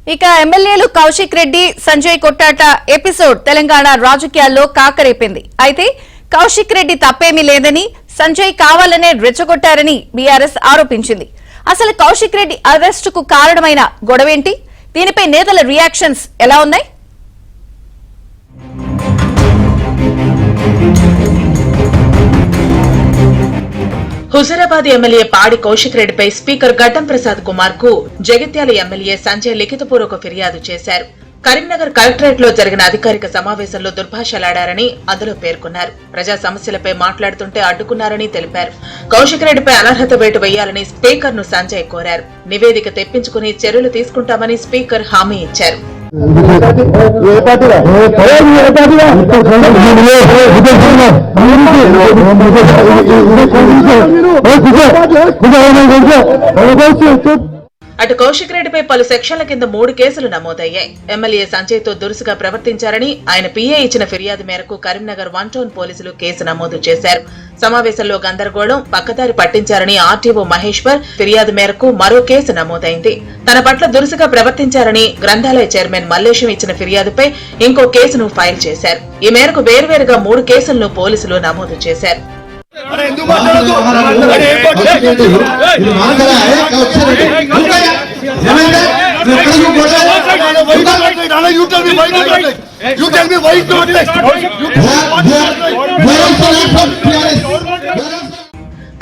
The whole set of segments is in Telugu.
ఇక ఎమ్మెల్యేలు కౌశిక్ రెడ్డి సంజయ్ కొట్టాట ఎపిసోడ్ తెలంగాణ రాజకీయాల్లో కాకరేపింది. అయితే కౌశిక్ రెడ్డి తప్పేమీ లేదని, సంజయ్ కావాలనే రెచ్చగొట్టారని బీఆర్ఎస్ ఆరోపించింది. అసలు కౌశిక్ రెడ్డి అరెస్టుకు కారణమైన గొడవేంటి? దీనిపై నేతల రియాక్షన్స్ ఎలా ఉన్నాయి? హుజూరాబాద్ ఎమ్మెల్యే పాడి కౌశిక్ రెడ్డిపై స్పీకర్ గడ్డం ప్రసాద్ కుమార్ కు జగిత్యాల ఎమ్మెల్యే సంజయ్ లిఖితపూర్వక ఫిర్యాదు చేశారు. కరీంనగర్ కలెక్టరేట్ లో జరిగిన అధికారిక సమావేశంలో దుర్భాషలాడారని అందులో పేర్కొన్నారు. ప్రజా సమస్యలపై మాట్లాడుతుంటే అడ్డుకున్నారని తెలిపారు. కౌశిక్ రెడ్డిపై అనర్హత వేటు వేయాలని స్పీకర్ ను సంజయ్ కోరారు. నివేదిక తెప్పించుకుని చర్యలు తీసుకుంటామని స్పీకర్ హామీ ఇచ్చారు. అటు కౌశిక్ రెడ్డిపై పలు సెక్షన్ల కింద 3 కేసులు నమోదయ్యాయి. ఎమ్మెల్యే సంజయ్ తో దురుసుగా ప్రవర్తించారని ఆయన పీఏ ఇచ్చిన ఫిర్యాదు మేరకు కరీంనగర్ 1 టౌన్ పోలీసులు కేసు నమోదు చేశారు. సమావేశంలో గందరగోళం, పక్కదారి పట్టించారని ఆర్టీఓ మహేశ్వర్ ఫిర్యాదు మేరకు మరో కేసు నమోదైంది. తన పట్ల దురుసుగా ప్రవర్తించారని గ్రంథాలయ చైర్మన్ మల్లేశం ఇచ్చిన ఫిర్యాదుపై ఇంకో కేసును ఫైల్ చేశారు. ఈ మేరకు వేర్వేరుగా 3 కేసులను పోలీసులు నమోదు చేశారు.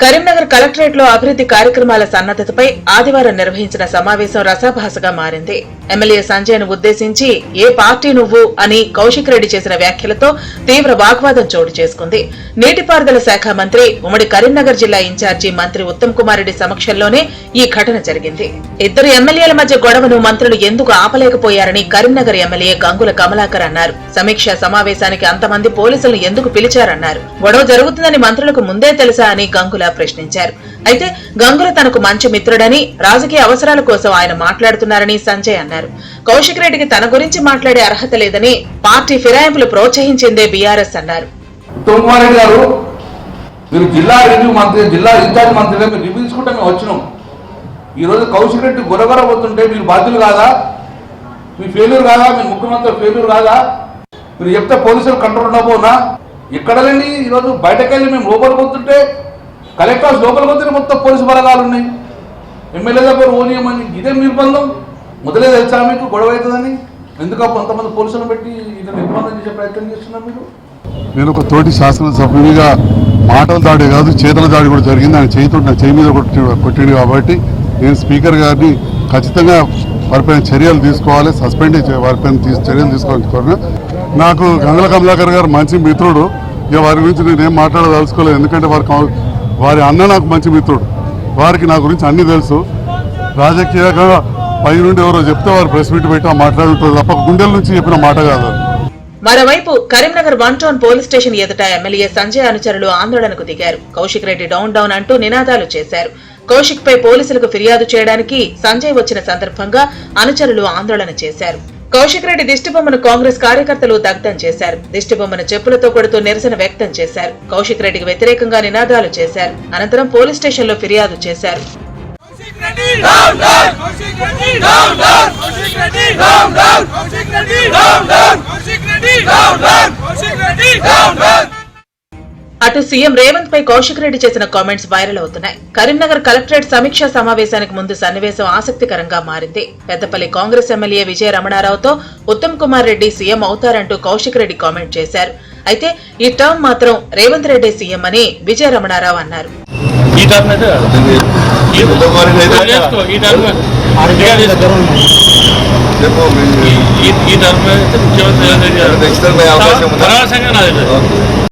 కరీంనగర్ కలెక్టరేట్ లో అభివృద్ధి కార్యక్రమాల సన్నద్దతపై ఆదివారం నిర్వహించిన సమావేశం రసాభాసగా మారింది. ఎమ్మెల్యే సంజయ్ ను ఉద్దేశించి ఏ పార్టీ నువ్వు అని కౌశిక్ రెడ్డి చేసిన వ్యాఖ్యలతో తీవ్ర వాగ్వాదం చోటు చేసుకుంది. నీటిపారుదల శాఖ మంత్రి, ఉమ్మడి కరీంనగర్ జిల్లా ఇన్ఛార్జి మంత్రి ఉత్తమ్ కుమార్ రెడ్డి సమక్షంలోనే ఈ ఘటన జరిగింది. ఇద్దరు ఎమ్మెల్యేల మధ్య గొడవను మంత్రులు ఎందుకు ఆపలేకపోయారని కరీంనగర్ ఎమ్మెల్యే గంగుల కమలాకర్ అన్నారు. సమీక్షా సమావేశానికి అంతమంది పోలీసులను ఎందుకు పిలిచారన్నారు. గొడవ జరుగుతుందని మంత్రులకు ముందే తెలుసా అని గంగుల ప్రశ్నించారు. అయితే గంగుల తనకు మంచి మిత్రుడని, రాజకీయ అవసరాల కోసం ఆయన మాట్లాడుతున్నారని సంజయ్ అన్నారు. కౌశిక్ రెడ్డికి తన గురించి మాట్లాడే అర్హత లేదని, పార్టీ ఫిరాయింపులు ప్రోత్సహించిందే బీఆర్ఎస్ అన్నారు. ఉత్తమ్ కుమార్ రెడ్డి గారు, మీరు జిల్లా రివ్యూ మంత్రి, జిల్లా ఇన్ఛార్జ్ మంత్రిగా మీరు రివ్యూ తీసుకుంటే మేము వచ్చినాం. ఈ రోజు కౌశిక్ రెడ్డి గొరగొరబోతుంటే మీరు బాధ్యులు కాదా? మీ ఫెయిల్యూర్ కాదా? మీ ముఖ్యమంత్రి ఫెయిల్యూర్ కాదా? మీరు చెప్తే పోలీసులు కంట్రోల్ ఉండబోనా? ఎక్కడలేండి ఈరోజు బయటకెళ్ళి మేము లోపలికి పోతుంటే, కలెక్టర్ హౌస్ లోపలికి పోతే మొత్తం పోలీసు బలగాలు ఉన్నాయి. ఎమ్మెల్యే దగ్గర ఓనియమని ఇదే నిర్బంధం. మొదలే తెలుసా మీకు గొడవ అవుతుందని? ఎందుకు కొంతమంది పోలీసులను పెట్టి ఇది నిర్బంధం చేసే ప్రయత్నం చేస్తున్నారు మీరు? నేను ఒక తోటి శాసనసభ్యునిగా మాటల దాడి కాదు, చేతుల దాడి కూడా జరిగింది. ఆయన చేయి మీద కొట్టింది కాబట్టి నేను స్పీకర్ గారిని ఖచ్చితంగా వారిపైన చర్యలు తీసుకోవాలి, సస్పెండ్ వారిపైన చర్యలు తీసుకోవాలి. నాకు గంగుల కమలాకర్ గారు మంచి మిత్రుడు. ఇక వారి గురించి నేనేం మాట్లాడదలుచుకోలేదు. ఎందుకంటే వారి అన్న నాకు మంచి మిత్రుడు. వారికి నా గురించి అన్ని తెలుసు. రాజకీయంగా పై నుండి ఎవరో చెప్తే వారు ప్రెస్ మీట్ పెట్టి మాట్లాడుతారు తప్ప గుండెల నుంచి చెప్పిన మాట కాదు. మరోవైపు కరీంనగర్ 1 టౌన్ పోలీస్ స్టేషన్ ఎదుట ఎమ్మెల్యే సంజయ్ అనుచరులు ఆందోళనకు దిగారు. కౌశిక్ రెడ్డి డౌన్ డౌన్ అంటూ నినాదాలు చేశారు. కౌశిక్ పై పోలీసులకు ఫిర్యాదు చేయడానికి సంజయ్ వచ్చిన సందర్భంగా అనుచరులు ఆందోళన చేశారు. కౌశిక్ రెడ్డి దిష్టిబొమ్మను కాంగ్రెస్ కార్యకర్తలు దగ్ధం చేశారు. దిష్టిబొమ్మను చెప్పులతో కొడుతూ నిరసన వ్యక్తం చేశారు. కౌశిక్ రెడ్డికి వ్యతిరేకంగా నినాదాలు చేశారు. అనంతరం పోలీస్ స్టేషన్ లో ఫిర్యాదు చేశారు. అటు సీఎం రేవంత్ పై కౌశిక్ రెడ్డి చేసిన కామెంట్స్ వైరల్ అవుతున్నాయి. కరీంనగర్ కలెక్టరేట్ సమీక్షా సమావేశానికి ముందు సన్నివేశం ఆసక్తికరంగా మారింది. పెద్దపల్లి కాంగ్రెస్ ఎమ్మెల్యే విజయ రమణారావుతో ఉత్తమ్ కుమార్ రెడ్డి సీఎం అవుతారంటూ కౌశిక్ రెడ్డి కామెంట్ చేశారు. అయితే ఈ టర్మ్ మాత్రం రేవంత్ రెడ్డి సీఎం అని విజయ రమణారావు అన్నారు.